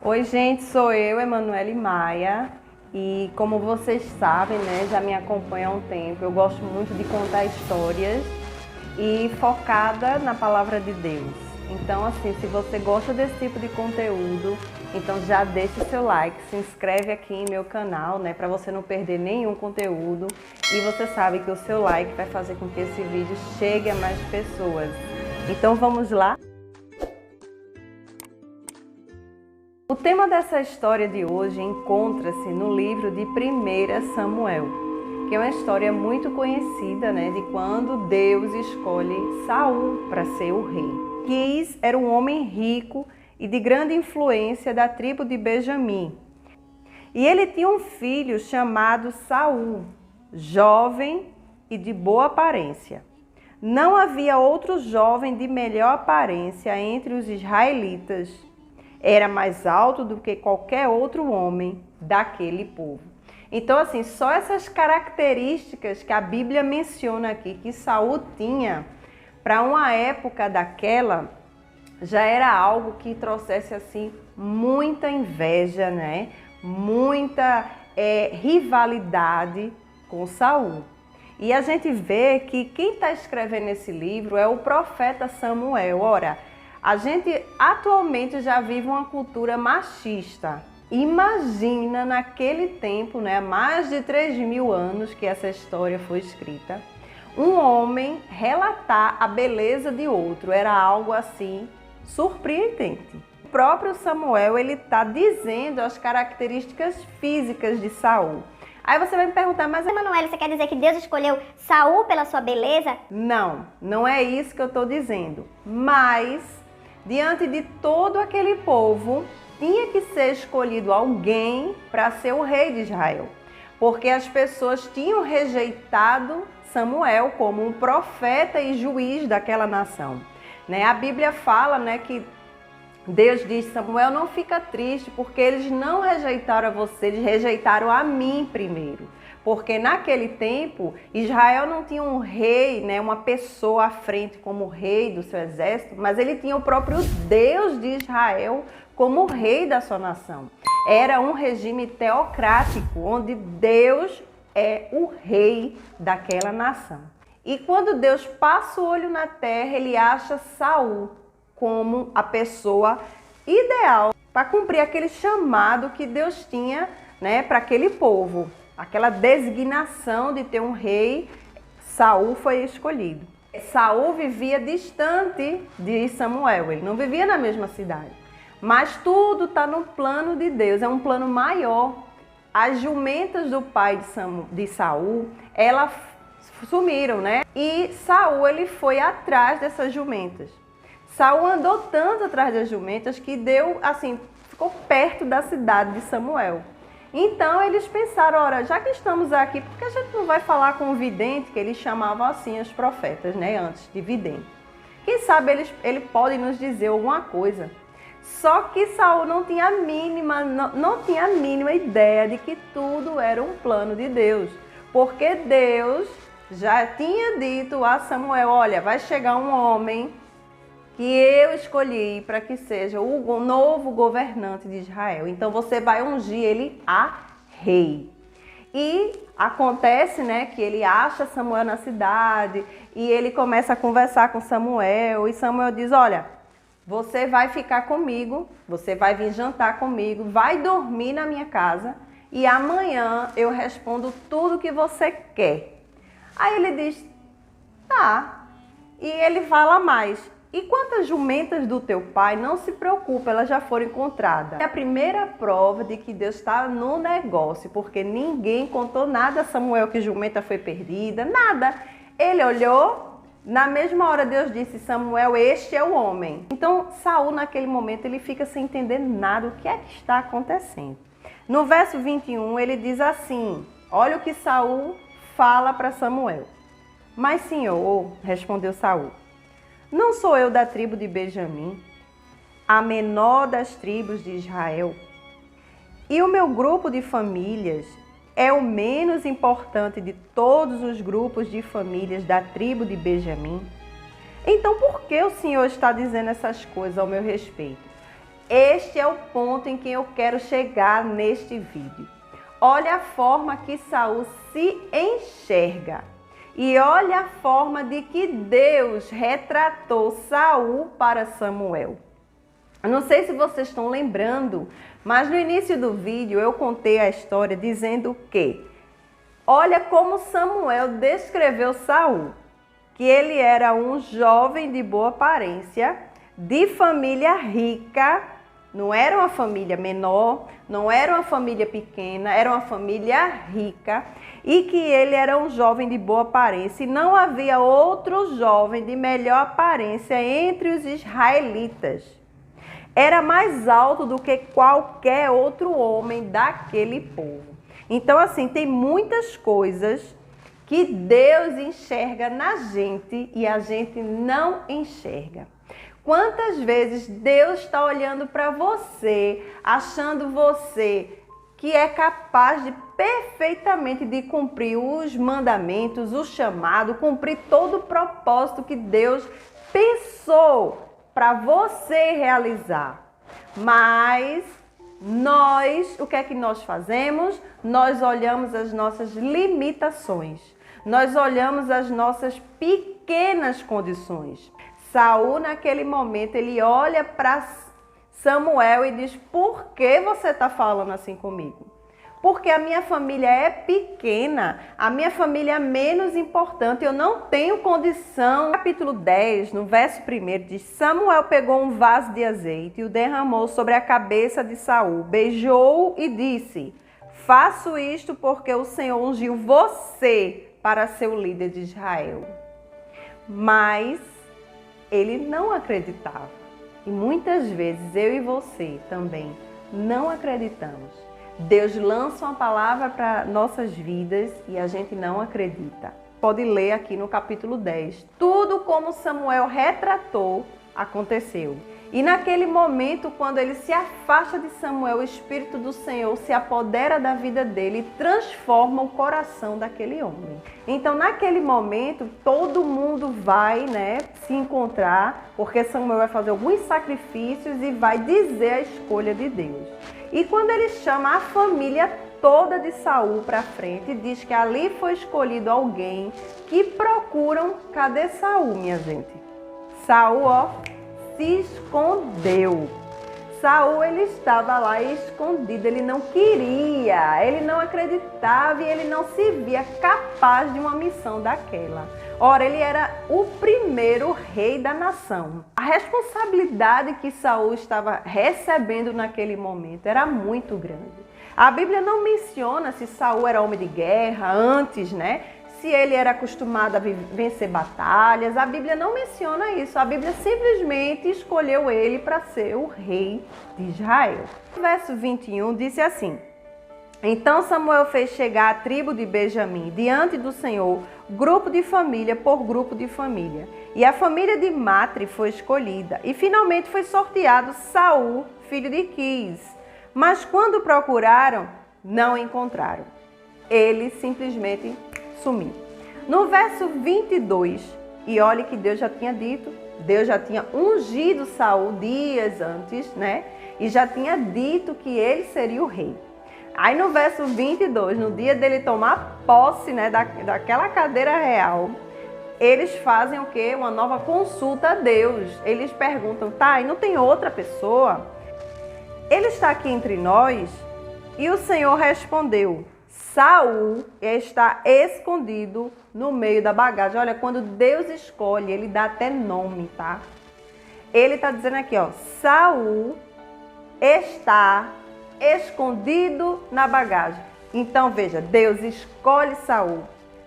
Oi, gente, sou eu, Emanuele Maia, e como vocês sabem, né, já me acompanham há um tempo, eu gosto muito de contar histórias e focada na palavra de Deus. Então, assim, se você gosta desse tipo de conteúdo, então já deixa o seu like, se inscreve aqui em meu canal, né, para você não perder nenhum conteúdo. E você sabe que o seu like vai fazer com que esse vídeo chegue a mais pessoas. Então, vamos lá? O tema dessa história de hoje encontra-se no livro de 1 Samuel, que é uma história muito conhecida, né, de quando Deus escolhe Saul para ser o rei. Quis era um homem rico e de grande influência da tribo de Benjamim. E ele tinha um filho chamado Saul, jovem e de boa aparência. Não havia outro jovem de melhor aparência entre os israelitas. Era mais alto do que qualquer outro homem daquele povo. Então, assim, só essas características que a Bíblia menciona aqui, que Saul tinha, para uma época daquela, já era algo que trouxesse, assim, muita inveja, né? Muita rivalidade com Saul. E a gente vê que quem está escrevendo esse livro é o profeta Samuel. Ora, a gente atualmente já vive uma cultura machista. Imagina naquele tempo, né, mais de 3.000 anos que essa história foi escrita, um homem relatar a beleza de outro. Era algo assim surpreendente. O próprio Samuel, ele está dizendo as características físicas de Saul. Aí você vai me perguntar, mas Emanuele, você quer dizer que Deus escolheu Saul pela sua beleza? Não, não é isso que eu estou dizendo. Mas diante de todo aquele povo, tinha que ser escolhido alguém para ser o rei de Israel. Porque as pessoas tinham rejeitado Samuel como um profeta e juiz daquela nação. Né? A Bíblia fala, né, que Deus diz, Samuel, não fica triste, porque eles não rejeitaram a você, eles rejeitaram a mim primeiro. Porque naquele tempo, Israel não tinha um rei, né, uma pessoa à frente como rei do seu exército, mas ele tinha o próprio Deus de Israel como rei da sua nação. Era um regime teocrático, onde Deus é o rei daquela nação. E quando Deus passa o olho na terra, ele acha Saul como a pessoa ideal para cumprir aquele chamado que Deus tinha, né, para aquele povo. Aquela designação de ter um rei, Saul foi escolhido. Saul vivia distante de Samuel, ele não vivia na mesma cidade. Mas tudo está no plano de Deus, é um plano maior. As jumentas do pai de Saul, elas sumiram, né? E Saul, ele foi atrás dessas jumentas. Saul andou tanto atrás das jumentas que ficou perto da cidade de Samuel. Então eles pensaram, ora, já que estamos aqui, por que a gente não vai falar com o vidente, que eles chamavam assim os profetas, né, antes de vidente? Quem sabe ele pode nos dizer alguma coisa. Só que Saul não tinha a mínima ideia de que tudo era um plano de Deus. Porque Deus já tinha dito a Samuel, olha, vai chegar um homem que eu escolhi para que seja o novo governante de Israel. Então você vai ungir ele a rei. E acontece, né, que ele acha Samuel na cidade e ele começa a conversar com Samuel. E Samuel diz, olha, você vai ficar comigo, você vai vir jantar comigo, vai dormir na minha casa e amanhã eu respondo tudo que você quer. Aí ele diz, tá. E ele fala mais. E quantas jumentas do teu pai, não se preocupa, elas já foram encontradas. É a primeira prova de que Deus está no negócio, porque ninguém contou nada a Samuel que jumenta foi perdida, nada. Ele olhou, na mesma hora Deus disse, Samuel, este é o homem. Então Saul naquele momento ele fica sem entender nada, o que é que está acontecendo. No verso 21 ele diz assim, olha o que Saul fala para Samuel. Mas Senhor, respondeu Saul, não sou eu da tribo de Benjamim, a menor das tribos de Israel? E o meu grupo de famílias é o menos importante de todos os grupos de famílias da tribo de Benjamim? Então por que o Senhor está dizendo essas coisas ao meu respeito? este é o ponto em que eu quero chegar neste vídeo. Olha a forma que Saul se enxerga. E olha a forma de que Deus retratou Saul para Samuel. Eu não sei se vocês estão lembrando, mas no início do vídeo eu contei a história dizendo que olha como Samuel descreveu Saul, que ele era um jovem de boa aparência, de família rica, não era uma família menor, não era uma família pequena, era uma família rica, e que ele era um jovem de boa aparência, e não havia outro jovem de melhor aparência entre os israelitas. Era mais alto do que qualquer outro homem daquele povo. Então, assim, tem muitas coisas que Deus enxerga na gente e a gente não enxerga. Quantas vezes Deus está olhando para você, achando você que é capaz de perfeitamente de cumprir os mandamentos, o chamado, cumprir todo o propósito que Deus pensou para você realizar. Mas nós, o que é que nós fazemos? Nós olhamos as nossas limitações. Nós olhamos as nossas pequenas condições. Saul, naquele momento, ele olha para Samuel e diz: por que você está falando assim comigo? Porque a minha família é pequena, a minha família é menos importante, eu não tenho condição. No capítulo 10, no verso 1, diz: Samuel pegou um vaso de azeite e o derramou sobre a cabeça de Saul, beijou-o e disse: faço isto porque o Senhor ungiu você para ser o líder de Israel. Mas ele não acreditava. E muitas vezes eu e você também não acreditamos. Deus lança uma palavra para nossas vidas e a gente não acredita. Pode ler aqui no capítulo 10. Tudo como Samuel retratou aconteceu. E naquele momento, quando ele se afasta de Samuel, o Espírito do Senhor se apodera da vida dele e transforma o coração daquele homem. Então, naquele momento, todo mundo vai, se encontrar, porque Samuel vai fazer alguns sacrifícios e vai dizer a escolha de Deus. E quando ele chama a família toda de Saul para frente, diz que ali foi escolhido alguém que procuram. Cadê Saul, minha gente? Saul, se escondeu. Saul, ele estava lá escondido, ele não queria, ele não acreditava e ele não se via capaz de uma missão daquela. Ora, ele era o primeiro rei da nação. A responsabilidade que Saul estava recebendo naquele momento era muito grande. A Bíblia não menciona se Saul era homem de guerra antes, se ele era acostumado a vencer batalhas. A Bíblia não menciona isso. A Bíblia simplesmente escolheu ele para ser o rei de Israel. O verso 21 disse assim: então Samuel fez chegar a tribo de Benjamim diante do Senhor, grupo de família por grupo de família. E a família de Matri foi escolhida. E finalmente foi sorteado Saul, filho de Quis. Mas quando procuraram, não encontraram. Ele simplesmente sumiu. No verso 22, e olhe que Deus já tinha dito, Deus já tinha ungido Saul dias antes, e já tinha dito que ele seria o rei. Aí no verso 22, no dia dele tomar posse, daquela cadeira real, eles fazem o quê? Uma nova consulta a Deus. Eles perguntam: tá, e não tem outra pessoa? Ele está aqui entre nós? E o Senhor respondeu: Saul está escondido no meio da bagagem. Olha, quando Deus escolhe, ele dá até nome, tá? Ele está dizendo aqui, Saul está escondido na bagagem. Então, veja, Deus escolhe Saul.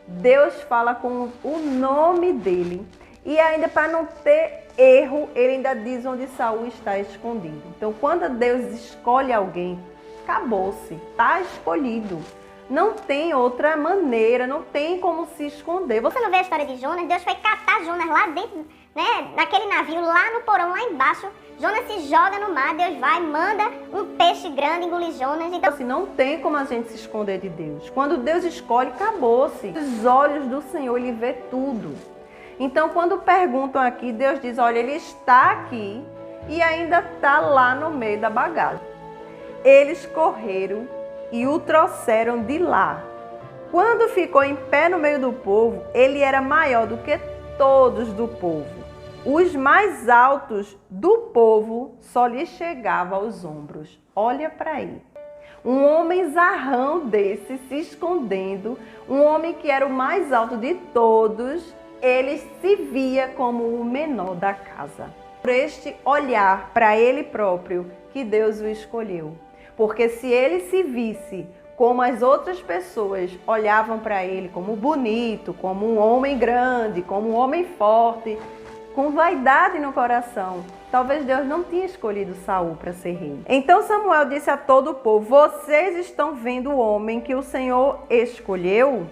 Deus fala com o nome dele. E ainda para não ter erro, ele ainda diz onde Saul está escondido. Então, quando Deus escolhe alguém, acabou-se, está escolhido. Não tem outra maneira, não tem como se esconder. Você não vê a história de Jonas? Deus foi catar Jonas lá dentro, naquele navio, lá no porão, lá embaixo. Jonas se joga no mar, Deus vai, manda um peixe grande engolir Jonas. Então, assim, não tem como a gente se esconder de Deus. Quando Deus escolhe, acabou-se. Os olhos do Senhor, ele vê tudo. Então, quando perguntam aqui, Deus diz: olha, ele está aqui e ainda está lá no meio da bagagem. Eles correram e o trouxeram de lá. Quando ficou em pé no meio do povo, ele era maior do que todos do povo. Os mais altos do povo só lhe chegavam aos ombros. Olha para aí. Um homem zarrão desse se escondendo, um homem que era o mais alto de todos, ele se via como o menor da casa. Por este olhar para ele próprio que Deus o escolheu. Porque se ele se visse como as outras pessoas olhavam para ele, como bonito, como um homem grande, como um homem forte, com vaidade no coração, talvez Deus não tinha escolhido Saul para ser rei. Então Samuel disse a todo o povo: vocês estão vendo o homem que o Senhor escolheu?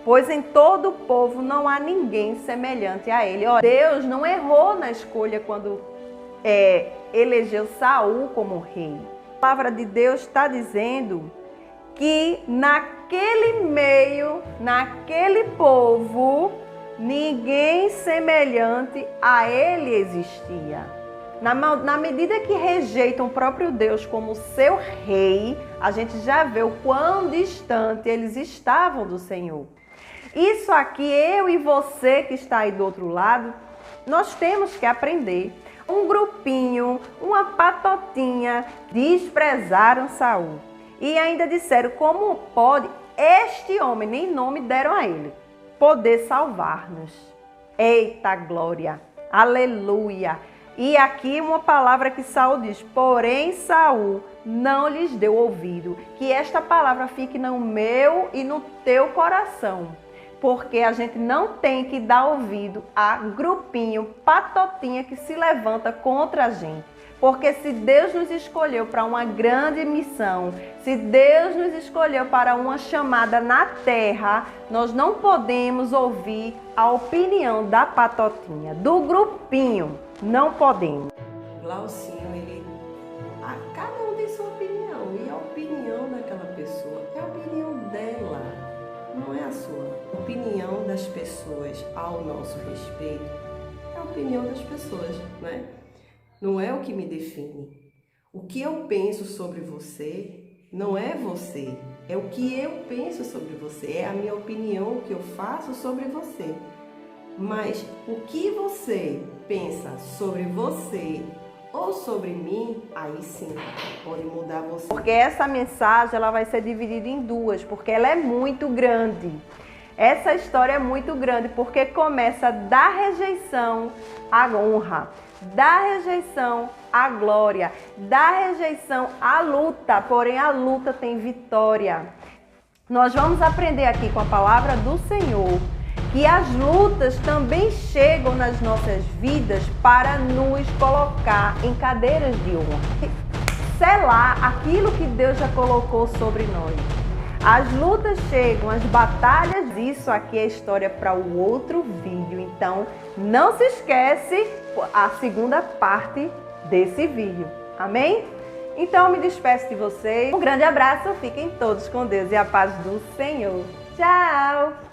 Pois em todo o povo não há ninguém semelhante a ele. Olha, Deus não errou na escolha quando elegeu Saul como rei. A palavra de Deus está dizendo que naquele meio, naquele povo, ninguém semelhante a ele existia. Na medida que rejeitam o próprio Deus como seu rei, a gente já vê o quão distante eles estavam do Senhor. Isso aqui, eu e você que está aí do outro lado, nós temos que aprender. Um grupinho, uma patotinha, desprezaram Saul. E ainda disseram: como pode este homem, nem nome deram a ele, poder salvar-nos? Eita glória, aleluia! E aqui uma palavra que Saul diz: porém Saul não lhes deu ouvido. Que esta palavra fique no meu e no teu coração. Porque a gente não tem que dar ouvido a grupinho, patotinha que se levanta contra a gente. Porque se Deus nos escolheu para uma grande missão, se Deus nos escolheu para uma chamada na terra, nós não podemos ouvir a opinião da patotinha, do grupinho. Não podemos. Glaucinho, cada um tem sua opinião. E a opinião daquela pessoa é a opinião dela, não é a sua. A opinião das pessoas ao nosso respeito é a opinião das pessoas, não é? Não é o que me define. O que eu penso sobre você não é você. É o que eu penso sobre você. É a minha opinião que eu faço sobre você. Mas o que você pensa sobre você ou sobre mim, aí sim pode mudar você. Porque essa mensagem ela vai ser dividida em duas, porque ela é muito grande. Essa história é muito grande, porque começa da rejeição à honra, da rejeição à glória, da rejeição à luta, porém a luta tem vitória. Nós vamos aprender aqui com a palavra do Senhor que as lutas também chegam nas nossas vidas para nos colocar em cadeiras de honra. Selar aquilo que Deus já colocou sobre nós. As lutas chegam, as batalhas, isso aqui é história para o outro vídeo. Então, não se esquece a segunda parte desse vídeo. Amém? Então, eu me despeço de vocês. Um grande abraço, fiquem todos com Deus e a paz do Senhor. Tchau!